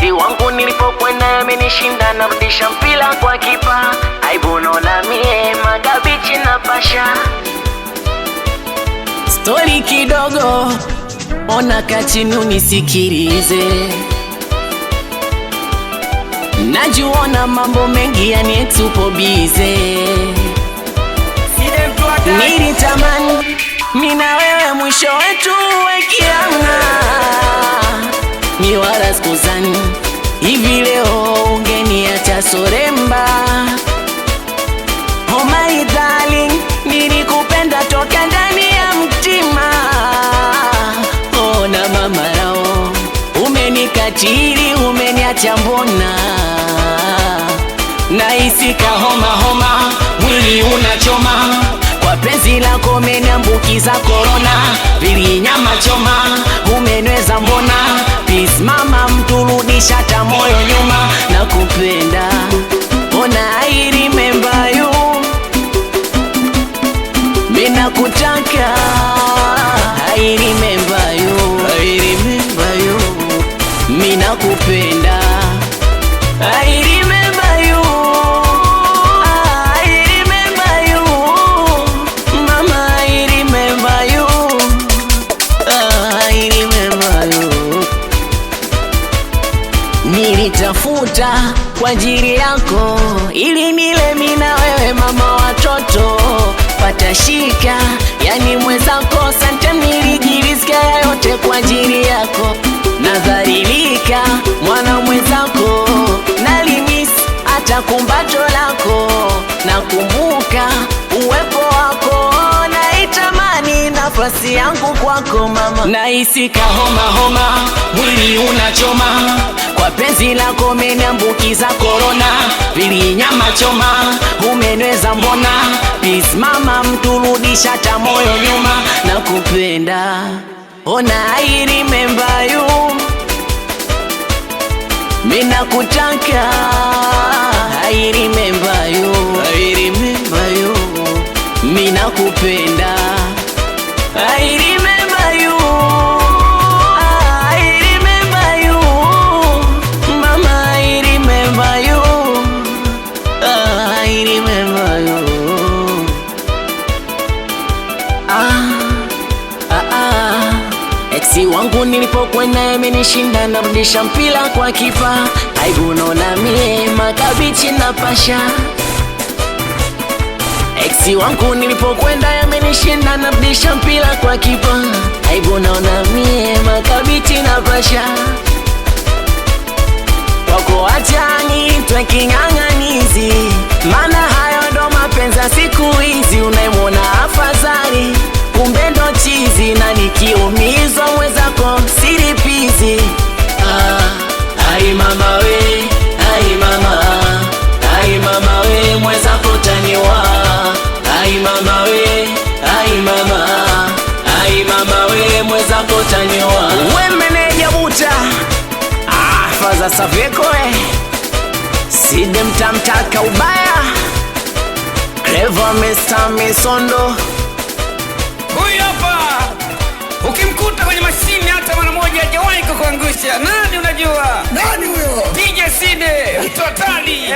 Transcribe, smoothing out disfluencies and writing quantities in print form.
Eksi wangu nilipokwenda amenishinda, narudisha mpira kwa kipa. Aibu naona mie magabichi na pasha. Story kidogo, ona kachini unisikilize. Najuona mambo mengi yani tupo bize. Nilitamani mina wewe mwisho wetu wekiana, ni wala sikuzani hivi leo ungeniacha soremba. Oh my darling, nilikupenda toka ndani ya mtima. Oh na mama rao, umenikatili umeniacha mbona. Naisika homa homa, mwili unachoma. Kwa penzi lako umeniambukiza corona, vili nyama choma, umenweza mbona. Peace mama, mturudisha hata moyo nyuma. Nakupenda, ona I remember you. Mina kutaka, I remember you, I remember you. Mina kupenda, I remember you, I remember you. Mama, I remember you, I remember you. Nilitafuta kwa ajili yako ili nile mina wewe mama watoto. Patashika yani mwezako, sometime nilijiriska yote kwa ajili yako. Nadhalilika mwana mwezako, nalimis hata kumbato lako. Nakumbuka uwepo wako, naitamani nafasi yangu kwako mama. Naisika homa homa, mwili unachoma. Kwa penzi lako umeniambukiza corona, vili nyama choma, umenweza mbona. Peace mama, mturudisha hata moyo nyuma. Nakupenda, ona I remember you. Mina kutaka, I remember you, I remember you. Mina kupenda, I remember you, I remember you. Mama, I remember you, I remember you. Eksi wangu nilipokwenda amenishinda, narudisha mpira kwa kipa. Aibu naona mie magabichi na pasha. Eksi wangu nilipokwenda amenishinda, narudisha mpira kwa kipa. Aibu naona mie magabichi na pasha. Wako achani tweking'ang'anizi, mana hayo ndo mapenzi siku hizi. Unaimwona afadhali, kumbe ndo chizi. Na nikiumizwa mwezako siripizi. Ai mama we, ai mama, ai mama we, mwezako taniwa. Ai mama we, ai mama, ai mama we, mwezako taniwa. We meneja buta, faza saveko side mtamtaka ubaya. Clever Mr. Misondo. Huyu hapa, ukimkuta kwenye mashini hata mara moja hajawahi kukuangusha. Nani unajua? Nani huyo? DJ Side, mtu hatari.